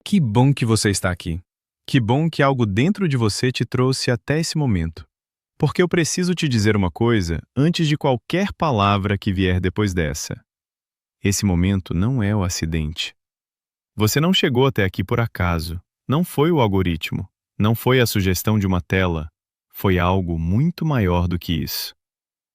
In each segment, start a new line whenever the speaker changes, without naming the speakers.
Que bom que você está aqui. Que bom que algo dentro de você te trouxe até esse momento. Porque eu preciso te dizer uma coisa antes de qualquer palavra que vier depois dessa. Esse momento não é o acidente. Você não chegou até aqui por acaso. Não foi o algoritmo. Não foi a sugestão de uma tela. Foi algo muito maior do que isso.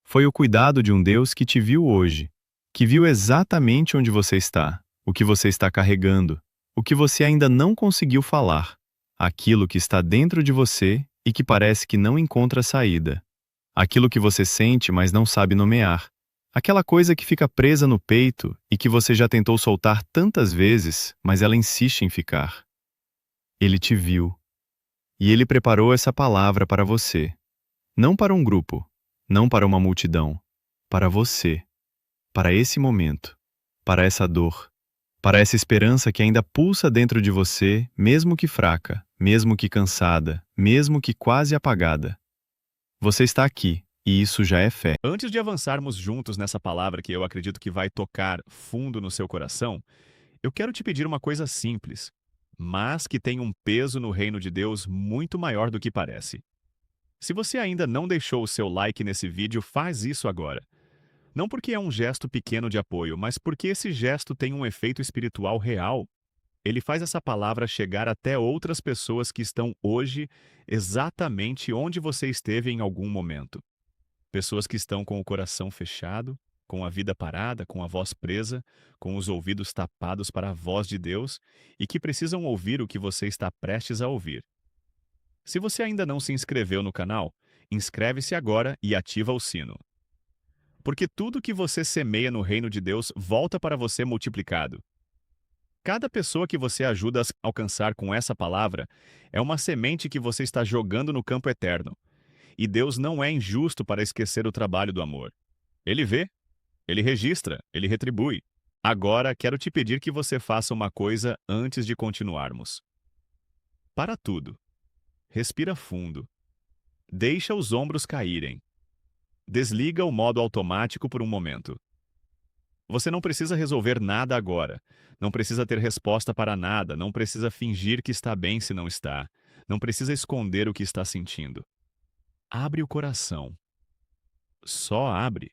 Foi o cuidado de um Deus que te viu hoje, que viu exatamente onde você está, o que você está carregando, o que você ainda não conseguiu falar, aquilo que está dentro de você e que parece que não encontra saída, aquilo que você sente, mas não sabe nomear, aquela coisa que fica presa no peito e que você já tentou soltar tantas vezes, mas ela insiste em ficar. Ele te viu e ele preparou essa palavra para você, não para um grupo, não para uma multidão, para você, para esse momento, para essa dor, para essa esperança que ainda pulsa dentro de você, mesmo que fraca, mesmo que cansada, mesmo que quase apagada. Você está aqui, e isso já é fé.
Antes de avançarmos juntos nessa palavra que eu acredito que vai tocar fundo no seu coração, eu quero te pedir uma coisa simples, mas que tem um peso no reino de Deus muito maior do que parece. Se você ainda não deixou o seu like nesse vídeo, faz isso agora. Não porque é um gesto pequeno de apoio, mas porque esse gesto tem um efeito espiritual real. Ele faz essa palavra chegar até outras pessoas que estão hoje exatamente onde você esteve em algum momento. Pessoas que estão com o coração fechado, com a vida parada, com a voz presa, com os ouvidos tapados para a voz de Deus e que precisam ouvir o que você está prestes a ouvir. Se você ainda não se inscreveu no canal, inscreve-se agora e ativa o sino. Porque tudo que você semeia no reino de Deus volta para você multiplicado. Cada pessoa que você ajuda a alcançar com essa palavra é uma semente que você está jogando no campo eterno. E Deus não é injusto para esquecer o trabalho do amor. Ele vê, ele registra, ele retribui. Agora, quero te pedir que você faça uma coisa antes de continuarmos. Para tudo. Respira fundo. Deixa os ombros caírem. Desliga o modo automático por um momento. Você não precisa resolver nada agora. Não precisa ter resposta para nada. Não precisa fingir que está bem se não está. Não precisa esconder o que está sentindo. Abre o coração. Só abre.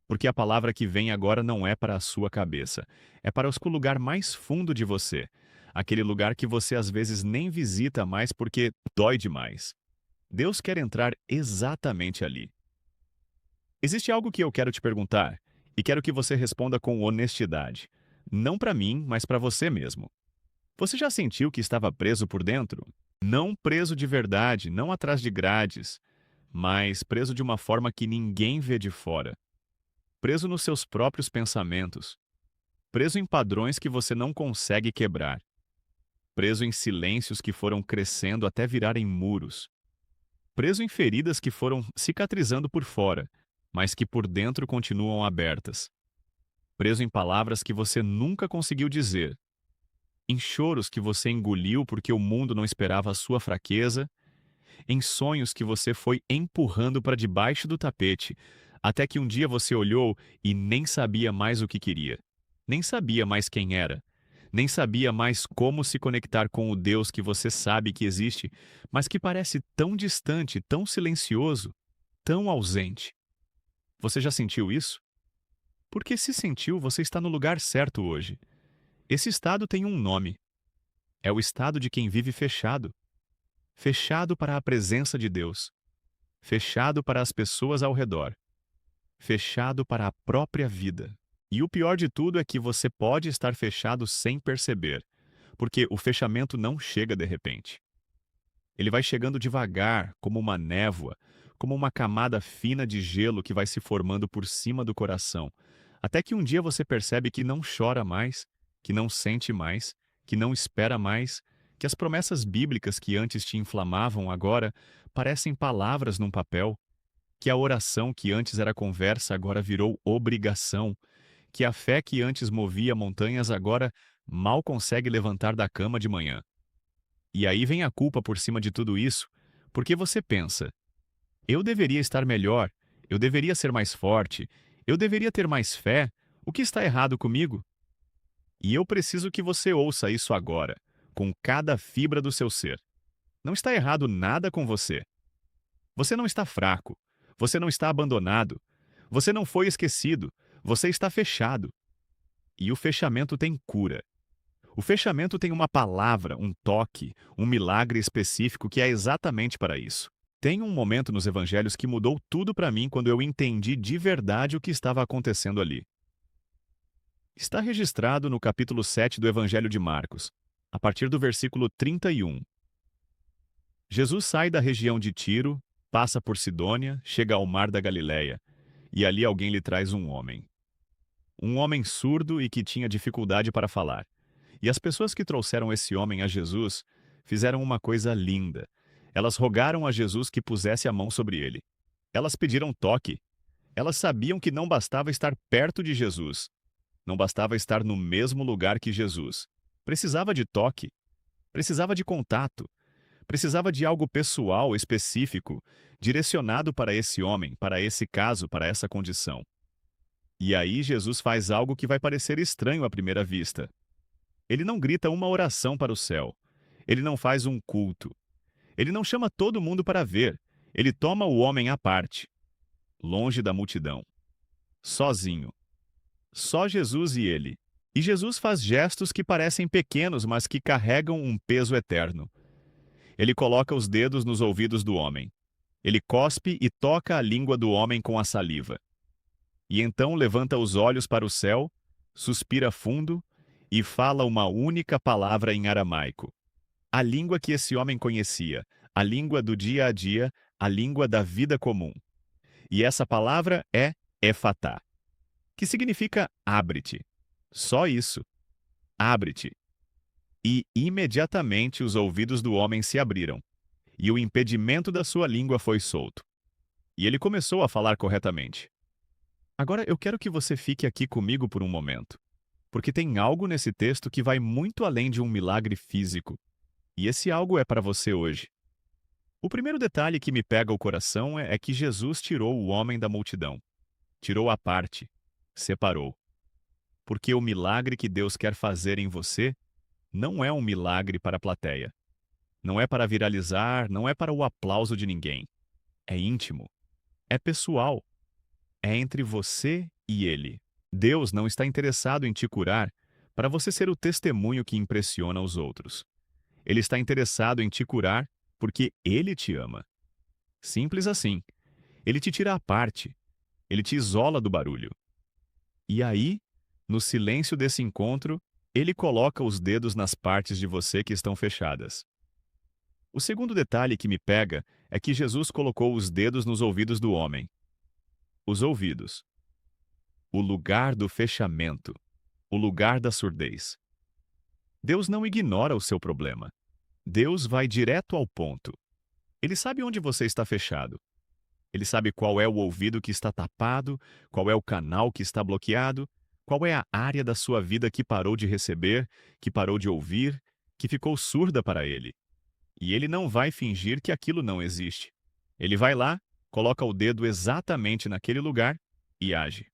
Porque a palavra que vem agora não é para a sua cabeça. É para o lugar mais fundo de você. Aquele lugar que você às vezes nem visita mais porque dói demais. Deus quer entrar exatamente ali. Existe algo que eu quero te perguntar e quero que você responda com honestidade. Não para mim, mas para você mesmo. Você já sentiu que estava preso por dentro? Não preso de verdade, não atrás de grades, mas preso de uma forma que ninguém vê de fora. Preso nos seus próprios pensamentos. Preso em padrões que você não consegue quebrar. Preso em silêncios que foram crescendo até virarem muros. Preso em feridas que foram cicatrizando por fora, mas que por dentro continuam abertas. Preso em palavras que você nunca conseguiu dizer. Em choros que você engoliu porque o mundo não esperava a sua fraqueza. Em sonhos que você foi empurrando para debaixo do tapete, até que um dia você olhou e nem sabia mais o que queria. Nem sabia mais quem era. Nem sabia mais como se conectar com o Deus que você sabe que existe, mas que parece tão distante, tão silencioso, tão ausente. Você já sentiu isso? Porque se sentiu, você está no lugar certo hoje. Esse estado tem um nome. É o estado de quem vive fechado. Fechado para a presença de Deus. Fechado para as pessoas ao redor. Fechado para a própria vida. E o pior de tudo é que você pode estar fechado sem perceber, porque o fechamento não chega de repente. Ele vai chegando devagar, como uma névoa, como uma camada fina de gelo que vai se formando por cima do coração, até que um dia você percebe que não chora mais, que não sente mais, que não espera mais, que as promessas bíblicas que antes te inflamavam agora parecem palavras num papel, que a oração que antes era conversa agora virou obrigação, que a fé que antes movia montanhas agora mal consegue levantar da cama de manhã. E aí vem a culpa por cima de tudo isso, porque você pensa: eu deveria estar melhor, eu deveria ser mais forte, eu deveria ter mais fé, o que está errado comigo? E eu preciso que você ouça isso agora, com cada fibra do seu ser. Não está errado nada com você. Você não está fraco. Você não está abandonado. Você não foi esquecido. Você está fechado. E o fechamento tem cura. O fechamento tem uma palavra, um toque, um milagre específico que é exatamente para isso. Tem um momento nos evangelhos que mudou tudo para mim quando eu entendi de verdade o que estava acontecendo ali. Está registrado no capítulo 7 do Evangelho de Marcos, a partir do versículo 31. Jesus sai da região de Tiro, passa por Sidônia, chega ao mar da Galileia, e ali alguém lhe traz um homem. Um homem surdo e que tinha dificuldade para falar. E as pessoas que trouxeram esse homem a Jesus fizeram uma coisa linda. Elas rogaram a Jesus que pusesse a mão sobre ele. Elas pediram toque. Elas sabiam que não bastava estar perto de Jesus. Não bastava estar no mesmo lugar que Jesus. Precisava de toque. Precisava de contato. Precisava de algo pessoal, específico, direcionado para esse homem, para esse caso, para essa condição. E aí Jesus faz algo que vai parecer estranho à primeira vista. Ele não grita uma oração para o céu. Ele não faz um culto. Ele não chama todo mundo para ver. Ele toma o homem à parte, longe da multidão, sozinho. Só Jesus e ele. E Jesus faz gestos que parecem pequenos, mas que carregam um peso eterno. Ele coloca os dedos nos ouvidos do homem. Ele cospe e toca a língua do homem com a saliva. E então levanta os olhos para o céu, suspira fundo e fala uma única palavra em aramaico. A língua que esse homem conhecia, a língua do dia a dia, a língua da vida comum. E essa palavra é Efatá, que significa abre-te. Só isso. Abre-te. E imediatamente os ouvidos do homem se abriram, e o impedimento da sua língua foi solto. E ele começou a falar corretamente. Agora eu quero que você fique aqui comigo por um momento, porque tem algo nesse texto que vai muito além de um milagre físico. E esse algo é para você hoje. O primeiro detalhe que me pega o coração é que Jesus tirou o homem da multidão. Tirou à parte. Separou. Porque o milagre que Deus quer fazer em você não é um milagre para a plateia. Não é para viralizar, não é para o aplauso de ninguém. É íntimo. É pessoal. É entre você e Ele. Deus não está interessado em te curar para você ser o testemunho que impressiona os outros. Ele está interessado em te curar porque Ele te ama. Simples assim. Ele te tira à parte. Ele te isola do barulho. E aí, no silêncio desse encontro, Ele coloca os dedos nas partes de você que estão fechadas. O segundo detalhe que me pega é que Jesus colocou os dedos nos ouvidos do homem. Os ouvidos. O lugar do fechamento. O lugar da surdez. Deus não ignora o seu problema. Deus vai direto ao ponto. Ele sabe onde você está fechado. Ele sabe qual é o ouvido que está tapado, qual é o canal que está bloqueado, qual é a área da sua vida que parou de receber, que parou de ouvir, que ficou surda para ele. E ele não vai fingir que aquilo não existe. Ele vai lá, coloca o dedo exatamente naquele lugar e age.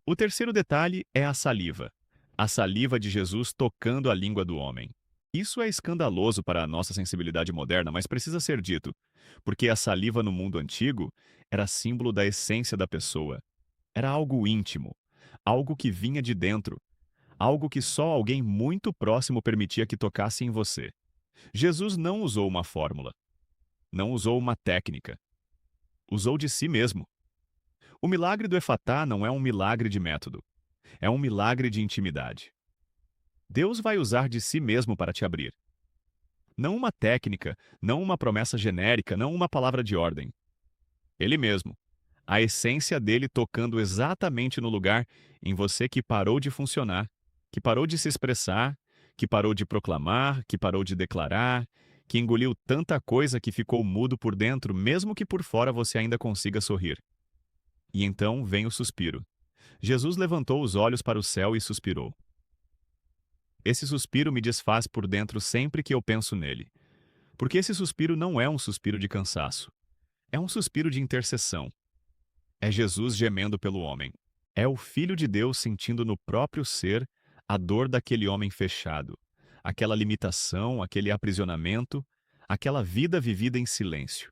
O terceiro detalhe é a saliva. A saliva de Jesus tocando a língua do homem. Isso é escandaloso para a nossa sensibilidade moderna, mas precisa ser dito, porque a saliva no mundo antigo era símbolo da essência da pessoa. Era algo íntimo, algo que vinha de dentro, algo que só alguém muito próximo permitia que tocasse em você. Jesus não usou uma fórmula, não usou uma técnica, usou de si mesmo. O milagre do Efatá não é um milagre de método, é um milagre de intimidade. Deus vai usar de si mesmo para te abrir. Não uma técnica, não uma promessa genérica, não uma palavra de ordem. Ele mesmo. A essência dele tocando exatamente no lugar em você que parou de funcionar, que parou de se expressar, que parou de proclamar, que parou de declarar, que engoliu tanta coisa que ficou mudo por dentro, mesmo que por fora você ainda consiga sorrir. E então vem o suspiro. Jesus levantou os olhos para o céu e suspirou. Esse suspiro me desfaz por dentro sempre que eu penso nele. Porque esse suspiro não é um suspiro de cansaço. É um suspiro de intercessão. É Jesus gemendo pelo homem. É o Filho de Deus sentindo no próprio ser a dor daquele homem fechado, aquela limitação, aquele aprisionamento, aquela vida vivida em silêncio.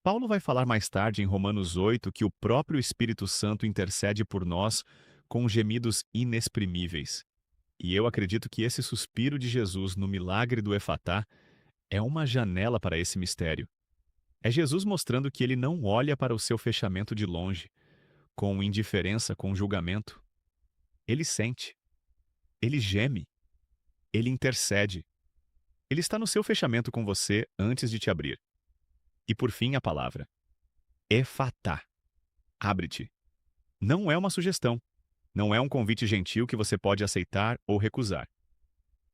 Paulo vai falar mais tarde em Romanos 8 que o próprio Espírito Santo intercede por nós com gemidos inexprimíveis. E eu acredito que esse suspiro de Jesus no milagre do Efatá é uma janela para esse mistério. É Jesus mostrando que ele não olha para o seu fechamento de longe, com indiferença, com julgamento. Ele sente, ele geme, ele intercede. Ele está no seu fechamento com você antes de te abrir. E por fim a palavra. Efatá. Abre-te. Não é uma sugestão. Não é um convite gentil que você pode aceitar ou recusar.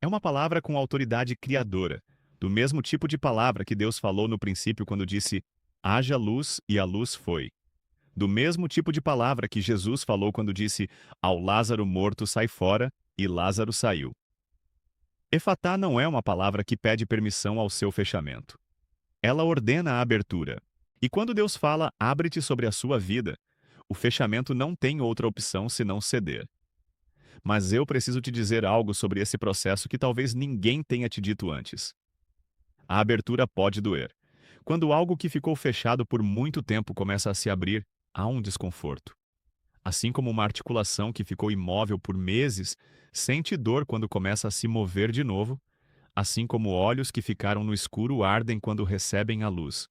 É uma palavra com autoridade criadora, do mesmo tipo de palavra que Deus falou no princípio quando disse: haja luz e a luz foi. Do mesmo tipo de palavra que Jesus falou quando disse: ao Lázaro morto sai fora, e Lázaro saiu. Efatá não é uma palavra que pede permissão ao seu fechamento. Ela ordena a abertura. E quando Deus fala, abre-te sobre a sua vida, o fechamento não tem outra opção senão ceder. Mas eu preciso te dizer algo sobre esse processo que talvez ninguém tenha te dito antes. A abertura pode doer. Quando algo que ficou fechado por muito tempo começa a se abrir, há um desconforto. Assim como uma articulação que ficou imóvel por meses sente dor quando começa a se mover de novo, assim como olhos que ficaram no escuro ardem quando recebem a luz.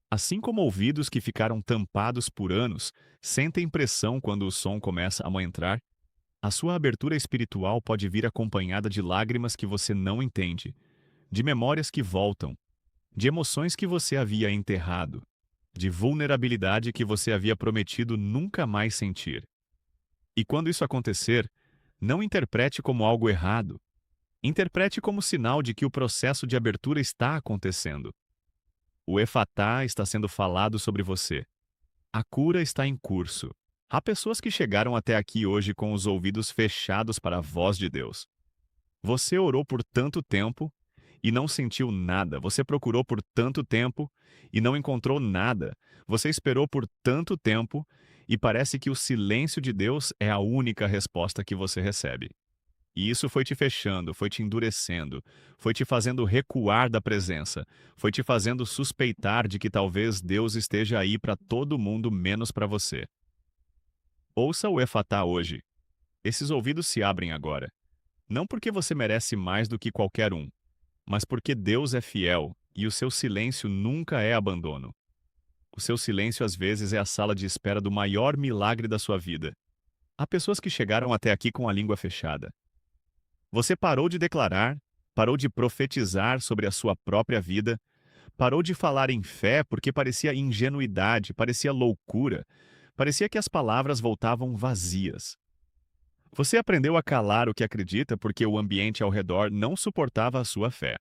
Assim como ouvidos que ficaram tampados por anos sentem pressão quando o som começa a entrar, a sua abertura espiritual pode vir acompanhada de lágrimas que você não entende, de memórias que voltam, de emoções que você havia enterrado, de vulnerabilidade que você havia prometido nunca mais sentir. E quando isso acontecer, não interprete como algo errado. Interprete como sinal de que o processo de abertura está acontecendo. O Efatá está sendo falado sobre você. A cura está em curso. Há pessoas que chegaram até aqui hoje com os ouvidos fechados para a voz de Deus. Você orou por tanto tempo e não sentiu nada. Você procurou por tanto tempo e não encontrou nada. Você esperou por tanto tempo e parece que o silêncio de Deus é a única resposta que você recebe. E isso foi te fechando, foi te endurecendo, foi te fazendo recuar da presença, foi te fazendo suspeitar de que talvez Deus esteja aí para todo mundo menos para você. Ouça o Efatá hoje. Esses ouvidos se abrem agora. Não porque você merece mais do que qualquer um, mas porque Deus é fiel e o seu silêncio nunca é abandono. O seu silêncio às vezes é a sala de espera do maior milagre da sua vida. Há pessoas que chegaram até aqui com a língua fechada. Você parou de declarar, parou de profetizar sobre a sua própria vida, parou de falar em fé porque parecia ingenuidade, parecia loucura, parecia que as palavras voltavam vazias. Você aprendeu a calar o que acredita porque o ambiente ao redor não suportava a sua fé.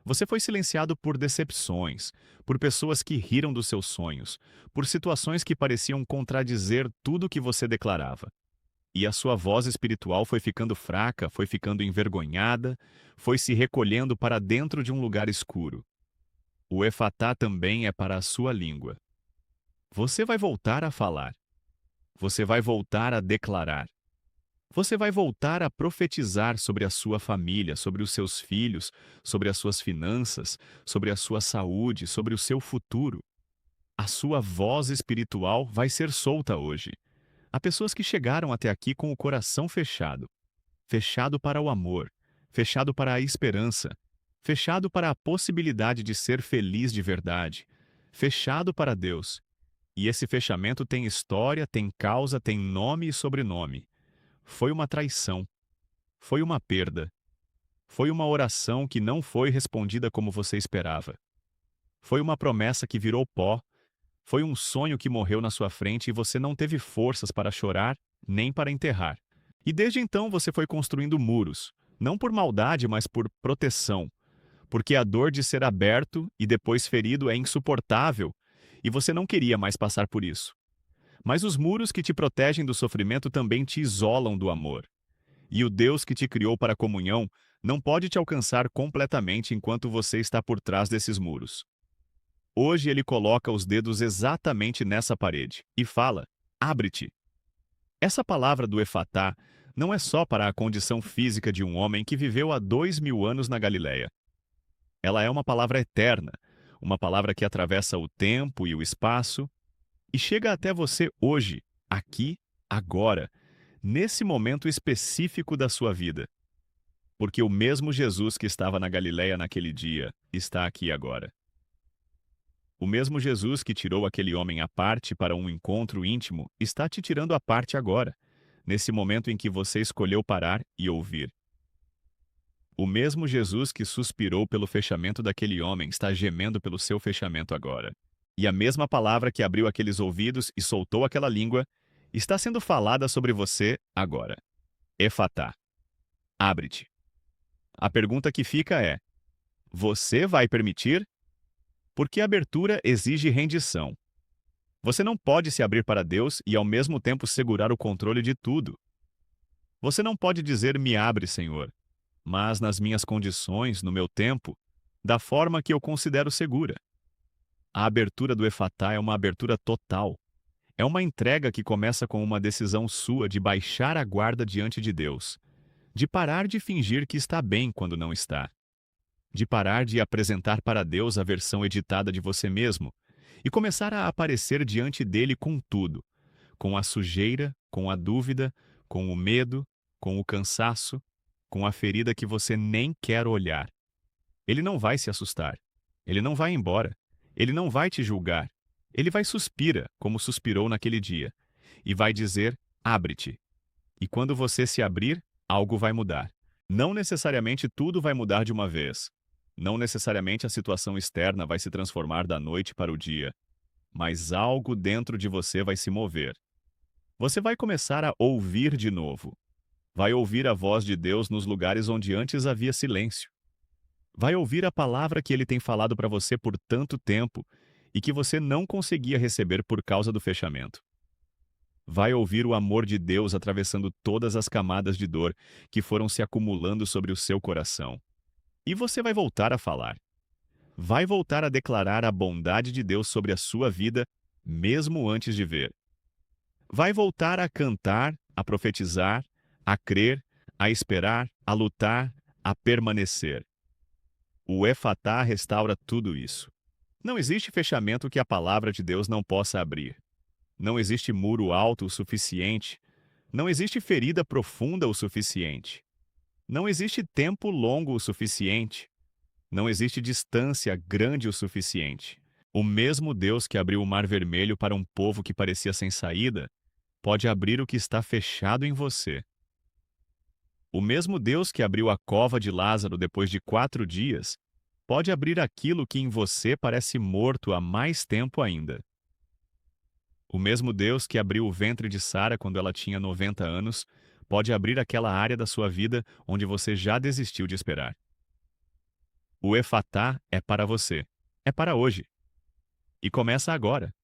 Você foi silenciado por decepções, por pessoas que riram dos seus sonhos, por situações que pareciam contradizer tudo o que você declarava. E a sua voz espiritual foi ficando fraca, foi ficando envergonhada, foi se recolhendo para dentro de um lugar escuro. O Efatá também é para a sua língua. Você vai voltar a falar. Você vai voltar a declarar. Você vai voltar a profetizar sobre a sua família, sobre os seus filhos, sobre as suas finanças, sobre a sua saúde, sobre o seu futuro. A sua voz espiritual vai ser solta hoje. Há pessoas que chegaram até aqui com o coração fechado. Fechado para o amor, fechado para a esperança, fechado para a possibilidade de ser feliz de verdade, fechado para Deus. E esse fechamento tem história, tem causa, tem nome e sobrenome. Foi uma traição. Foi uma perda. Foi uma oração que não foi respondida como você esperava. Foi uma promessa que virou pó. Foi um sonho que morreu na sua frente e você não teve forças para chorar nem para enterrar. E desde então você foi construindo muros, não por maldade, mas por proteção. Porque a dor de ser aberto e depois ferido é insuportável e você não queria mais passar por isso. Mas os muros que te protegem do sofrimento também te isolam do amor. E o Deus que te criou para a comunhão não pode te alcançar completamente enquanto você está por trás desses muros. Hoje ele coloca os dedos exatamente nessa parede e fala: abre-te. Essa palavra do Efatá não é só para a condição física de um homem que viveu há 2000 anos na Galileia. Ela é uma palavra eterna, uma palavra que atravessa o tempo e o espaço e chega até você hoje, aqui, agora, nesse momento específico da sua vida. Porque o mesmo Jesus que estava na Galileia naquele dia está aqui agora. O mesmo Jesus que tirou aquele homem à parte para um encontro íntimo está te tirando à parte agora, nesse momento em que você escolheu parar e ouvir. O mesmo Jesus que suspirou pelo fechamento daquele homem está gemendo pelo seu fechamento agora. E a mesma palavra que abriu aqueles ouvidos e soltou aquela língua está sendo falada sobre você agora. Efatá. Abre-te. A pergunta que fica é: você vai permitir? Porque a abertura exige rendição. Você não pode se abrir para Deus e ao mesmo tempo segurar o controle de tudo. Você não pode dizer me abre, Senhor, mas nas minhas condições, no meu tempo, da forma que eu considero segura. A abertura do Efatá é uma abertura total. É uma entrega que começa com uma decisão sua de baixar a guarda diante de Deus, de parar de fingir que está bem quando não está, de parar de apresentar para Deus a versão editada de você mesmo e começar a aparecer diante dele com tudo, com a sujeira, com a dúvida, com o medo, com o cansaço, com a ferida que você nem quer olhar. Ele não vai se assustar. Ele não vai embora. Ele não vai te julgar. Ele vai suspira, como suspirou naquele dia, e vai dizer: abre-te. E quando você se abrir, algo vai mudar. Não necessariamente tudo vai mudar de uma vez. Não necessariamente a situação externa vai se transformar da noite para o dia. Mas algo dentro de você vai se mover. Você vai começar a ouvir de novo. Vai ouvir a voz de Deus nos lugares onde antes havia silêncio. Vai ouvir a palavra que Ele tem falado para você por tanto tempo e que você não conseguia receber por causa do fechamento. Vai ouvir o amor de Deus atravessando todas as camadas de dor que foram se acumulando sobre o seu coração. E você vai voltar a falar. Vai voltar a declarar a bondade de Deus sobre a sua vida, mesmo antes de ver. Vai voltar a cantar, a profetizar, a crer, a esperar, a lutar, a permanecer. O Efatá restaura tudo isso. Não existe fechamento que a palavra de Deus não possa abrir. Não existe muro alto o suficiente. Não existe ferida profunda o suficiente. Não existe tempo longo o suficiente. Não existe distância grande o suficiente. O mesmo Deus que abriu o Mar Vermelho para um povo que parecia sem saída, pode abrir o que está fechado em você. O mesmo Deus que abriu a cova de Lázaro depois de 4 dias, pode abrir aquilo que em você parece morto há mais tempo ainda. O mesmo Deus que abriu o ventre de Sara quando ela tinha 90 anos, pode abrir aquela área da sua vida onde você já desistiu de esperar. O Efatá é para você. É para hoje. E começa agora.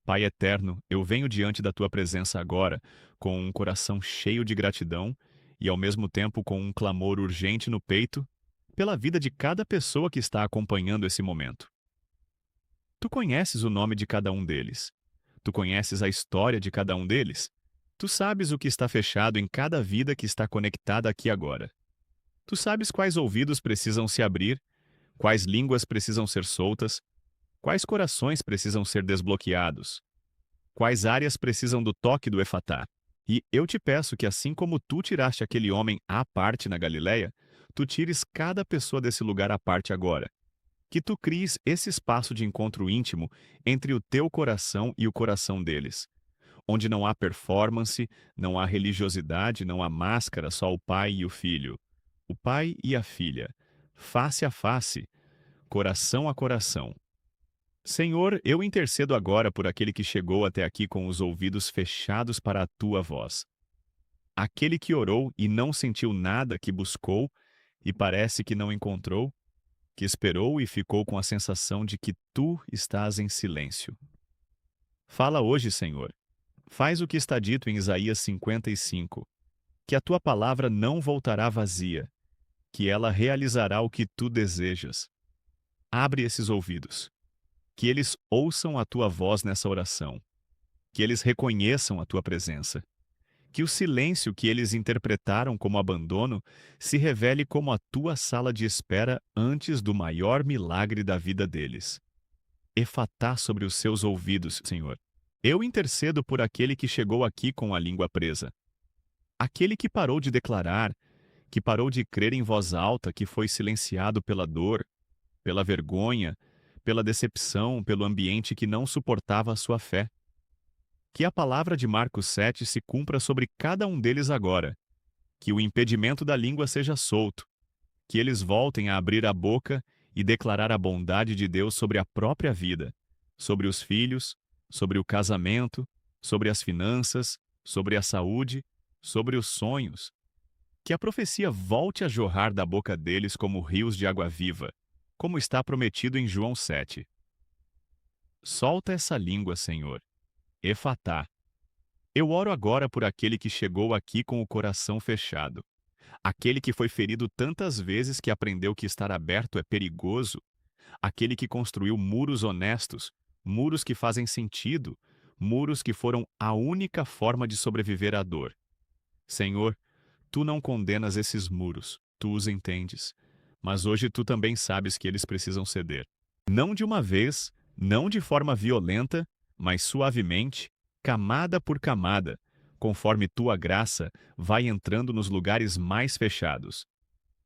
Pai eterno, eu venho diante da tua presença agora, com um coração cheio de gratidão e ao mesmo tempo com um clamor urgente no peito, pela vida de cada pessoa que está acompanhando esse momento. Tu conheces o nome de cada um deles. Tu conheces a história de cada um deles. Tu sabes o que está fechado em cada vida que está conectada aqui agora. Tu sabes quais ouvidos precisam se abrir, quais línguas precisam ser soltas, quais corações precisam ser desbloqueados, quais áreas precisam do toque do Efatá. E eu te peço que assim como tu tiraste aquele homem à parte na Galileia, tu tires cada pessoa desse lugar à parte agora. Que tu cries esse espaço de encontro íntimo entre o teu coração e o coração deles, onde não há performance, não há religiosidade, não há máscara, só o pai e o filho, o pai e a filha, face a face, coração a coração. Senhor, eu intercedo agora por aquele que chegou até aqui com os ouvidos fechados para a tua voz. Aquele que orou e não sentiu nada, que buscou e parece que não encontrou, que esperou e ficou com a sensação de que tu estás em silêncio. Fala hoje, Senhor. Faz o que está dito em Isaías 55, que a tua palavra não voltará vazia, que ela realizará o que tu desejas. Abre esses ouvidos, que eles ouçam a tua voz nessa oração, que eles reconheçam a tua presença, Que o silêncio que eles interpretaram como abandono se revele como a tua sala de espera antes do maior milagre da vida deles. Efatá sobre os seus ouvidos, Senhor. Eu intercedo por aquele que chegou aqui com a língua presa. Aquele que parou de declarar, que parou de crer em voz alta, que foi silenciado pela dor, pela vergonha, pela decepção, pelo ambiente que não suportava a sua fé. Que a palavra de Marcos 7 se cumpra sobre cada um deles agora. Que o impedimento da língua seja solto. Que eles voltem a abrir a boca e declarar a bondade de Deus sobre a própria vida, sobre os filhos, sobre o casamento, sobre as finanças, sobre a saúde, sobre os sonhos. Que a profecia volte a jorrar da boca deles como rios de água viva, como está prometido em João 7. Solta essa língua, Senhor. Efatá. Eu oro agora por aquele que chegou aqui com o coração fechado. Aquele que foi ferido tantas vezes que aprendeu que estar aberto é perigoso. Aquele que construiu muros honestos, muros que fazem sentido, muros que foram a única forma de sobreviver à dor. Senhor, tu não condenas esses muros, tu os entendes. Mas hoje tu também sabes que eles precisam ceder. Não de uma vez, não de forma violenta, mas suavemente, camada por camada, conforme tua graça vai entrando nos lugares mais fechados.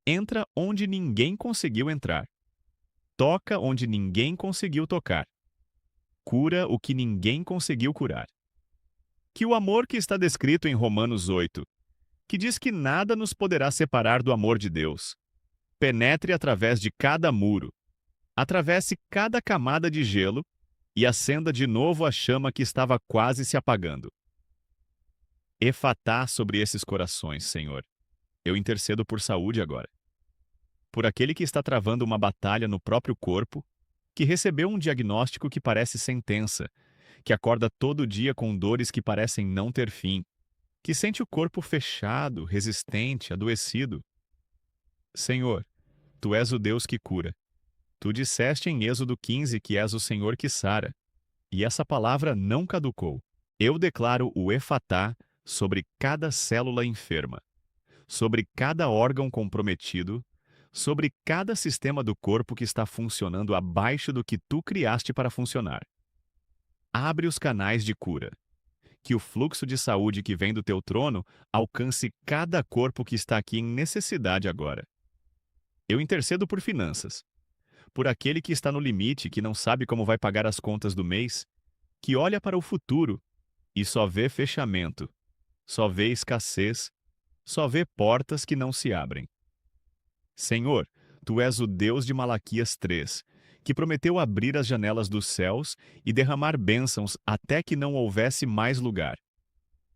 Entra onde ninguém conseguiu entrar. Toca onde ninguém conseguiu tocar. Cura o que ninguém conseguiu curar. Que o amor que está descrito em Romanos 8, que diz que nada nos poderá separar do amor de Deus, penetre através de cada muro, atravesse cada camada de gelo e acenda de novo a chama que estava quase se apagando. Efatá sobre esses corações, Senhor. Eu intercedo por saúde agora. Por aquele que está travando uma batalha no próprio corpo, que recebeu um diagnóstico que parece sentença, que acorda todo dia com dores que parecem não ter fim, que sente o corpo fechado, resistente, adoecido. Senhor, tu és o Deus que cura. Tu disseste em Êxodo 15 que és o Senhor que sara, e essa palavra não caducou. Eu declaro o Efatá sobre cada célula enferma, sobre cada órgão comprometido, sobre cada sistema do corpo que está funcionando abaixo do que tu criaste para funcionar. Abre os canais de cura. Que o fluxo de saúde que vem do teu trono alcance cada corpo que está aqui em necessidade agora. Eu intercedo por finanças, por aquele que está no limite, que não sabe como vai pagar as contas do mês, que olha para o futuro e só vê fechamento, só vê escassez, só vê portas que não se abrem. Senhor, tu és o Deus de Malaquias 3, que prometeu abrir as janelas dos céus e derramar bênçãos até que não houvesse mais lugar.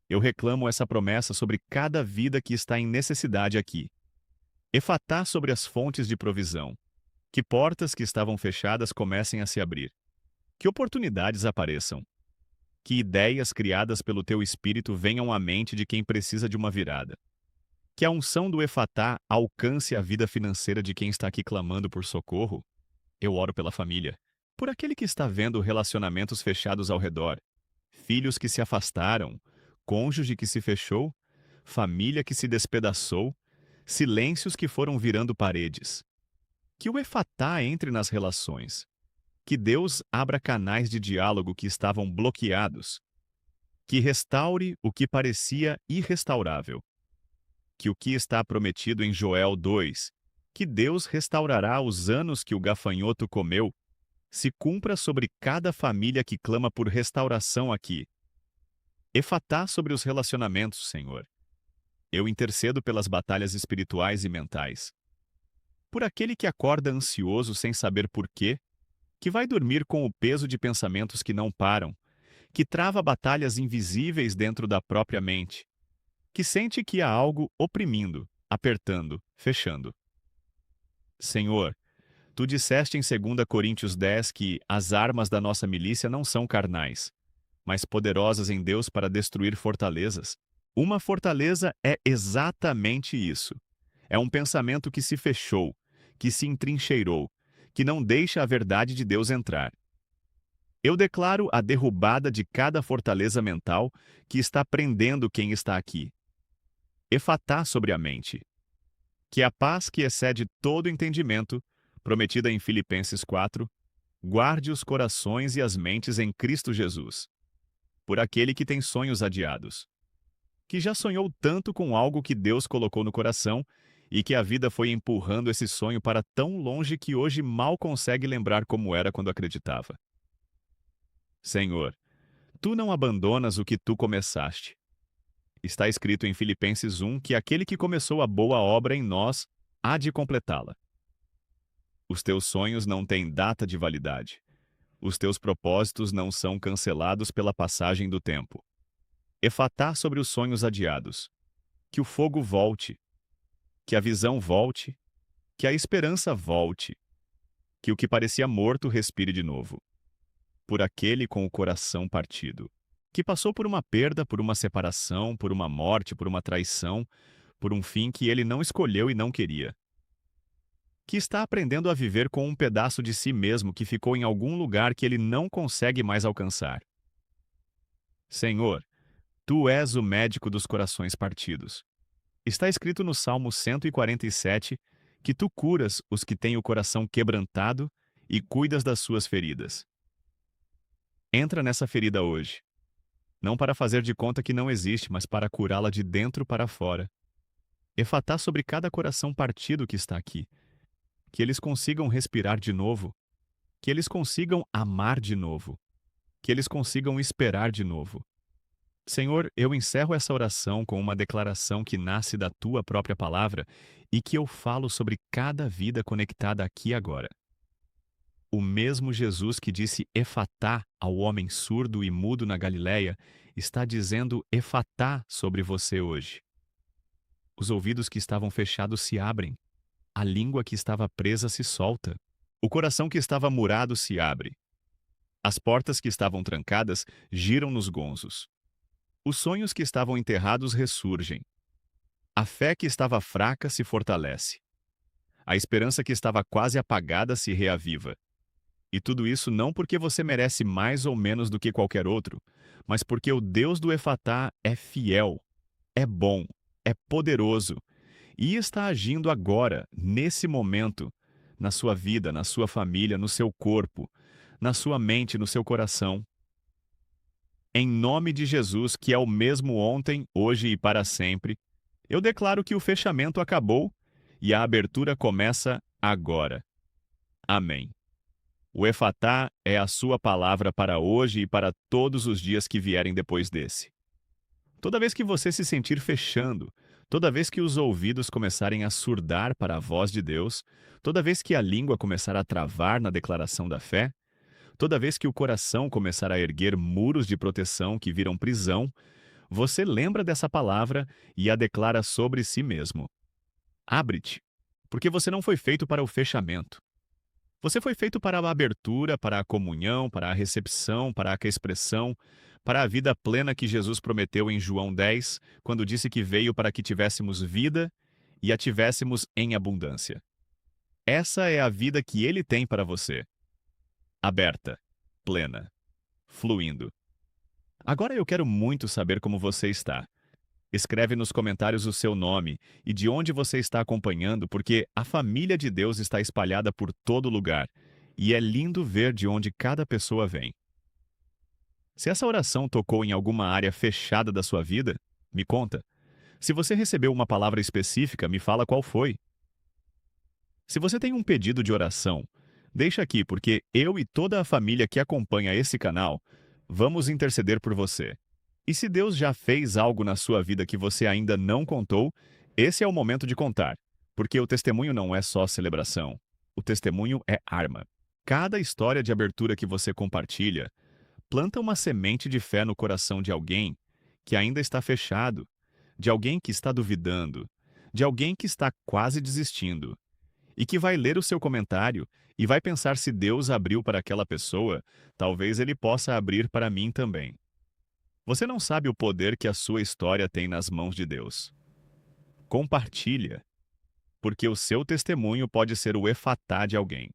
Eu reclamo essa promessa sobre cada vida que está em necessidade aqui. Efatá sobre as fontes de provisão. Que portas que estavam fechadas comecem a se abrir. Que oportunidades apareçam. Que ideias criadas pelo teu Espírito venham à mente de quem precisa de uma virada. Que a unção do Efatá alcance a vida financeira de quem está aqui clamando por socorro. Eu oro pela família, por aquele que está vendo relacionamentos fechados ao redor, filhos que se afastaram, cônjuge que se fechou, família que se despedaçou, silêncios que foram virando paredes. Que o Efatá entre nas relações. Que Deus abra canais de diálogo que estavam bloqueados. Que restaure o que parecia irrestaurável. Que o que está prometido em Joel 2, que Deus restaurará os anos que o gafanhoto comeu, se cumpra sobre cada família que clama por restauração aqui. Efatá sobre os relacionamentos, Senhor. Eu intercedo pelas batalhas espirituais e mentais. Por aquele que acorda ansioso sem saber por quê, que vai dormir com o peso de pensamentos que não param, que trava batalhas invisíveis dentro da própria mente, que sente que há algo oprimindo, apertando, fechando. Senhor, tu disseste em 2 Coríntios 10 que as armas da nossa milícia não são carnais, mas poderosas em Deus para destruir fortalezas. Uma fortaleza é exatamente isso. É um pensamento que se fechou, que se entrincheirou, que não deixa a verdade de Deus entrar. Eu declaro a derrubada de cada fortaleza mental que está prendendo quem está aqui. Efatá sobre a mente. Que a paz que excede todo entendimento, prometida em Filipenses 4, guarde os corações e as mentes em Cristo Jesus. Por aquele que tem sonhos adiados. Que já sonhou tanto com algo que Deus colocou no coração e que a vida foi empurrando esse sonho para tão longe que hoje mal consegue lembrar como era quando acreditava. Senhor, tu não abandonas o que tu começaste. Está escrito em Filipenses 1 que aquele que começou a boa obra em nós há de completá-la. Os teus sonhos não têm data de validade. Os teus propósitos não são cancelados pela passagem do tempo. Efatá sobre os sonhos adiados. Que o fogo volte. Que a visão volte. Que a esperança volte. Que o que parecia morto respire de novo. Por aquele com o coração partido. Que passou por uma perda, por uma separação, por uma morte, por uma traição, por um fim que ele não escolheu e não queria. Que está aprendendo a viver com um pedaço de si mesmo que ficou em algum lugar que ele não consegue mais alcançar. Senhor, tu és o médico dos corações partidos. Está escrito no Salmo 147 que tu curas os que têm o coração quebrantado e cuidas das suas feridas. Entra nessa ferida hoje. Não para fazer de conta que não existe, mas para curá-la de dentro para fora. Efatá sobre cada coração partido que está aqui. Que eles consigam respirar de novo. Que eles consigam amar de novo. Que eles consigam esperar de novo. Senhor, eu encerro essa oração com uma declaração que nasce da tua própria palavra e que eu falo sobre cada vida conectada aqui agora. O mesmo Jesus que disse Efatá ao homem surdo e mudo na Galileia está dizendo Efatá sobre você hoje. Os ouvidos que estavam fechados se abrem. A língua que estava presa se solta. O coração que estava murado se abre. As portas que estavam trancadas giram nos gonzos. Os sonhos que estavam enterrados ressurgem. A fé que estava fraca se fortalece. A esperança que estava quase apagada se reaviva. E tudo isso não porque você merece mais ou menos do que qualquer outro, mas porque o Deus do Efatá é fiel, é bom, é poderoso e está agindo agora, nesse momento, na sua vida, na sua família, no seu corpo, na sua mente, no seu coração. Em nome de Jesus, que é o mesmo ontem, hoje e para sempre, eu declaro que o fechamento acabou e a abertura começa agora. Amém. O Efatá é a sua palavra para hoje e para todos os dias que vierem depois desse. Toda vez que você se sentir fechando, toda vez que os ouvidos começarem a surdar para a voz de Deus, toda vez que a língua começar a travar na declaração da fé, toda vez que o coração começar a erguer muros de proteção que viram prisão, você lembra dessa palavra e a declara sobre si mesmo. Abre-te, porque você não foi feito para o fechamento. Você foi feito para a abertura, para a comunhão, para a recepção, para a expressão, para a vida plena que Jesus prometeu em João 10, quando disse que veio para que tivéssemos vida e a tivéssemos em abundância. Essa é a vida que Ele tem para você. Aberta, plena, fluindo. Agora eu quero muito saber como você está. Escreve nos comentários o seu nome e de onde você está acompanhando, porque a família de Deus está espalhada por todo lugar e é lindo ver de onde cada pessoa vem. Se essa oração tocou em alguma área fechada da sua vida, me conta. Se você recebeu uma palavra específica, me fala qual foi. Se você tem um pedido de oração, deixa aqui, porque eu e toda a família que acompanha esse canal vamos interceder por você. E se Deus já fez algo na sua vida que você ainda não contou, esse é o momento de contar, porque o testemunho não é só celebração. O testemunho é arma. Cada história de abertura que você compartilha planta uma semente de fé no coração de alguém que ainda está fechado, de alguém que está duvidando, de alguém que está quase desistindo, e que vai ler o seu comentário e vai pensar: se Deus abriu para aquela pessoa, talvez Ele possa abrir para mim também. Você não sabe o poder que a sua história tem nas mãos de Deus. Compartilha, porque o seu testemunho pode ser o efatá de alguém.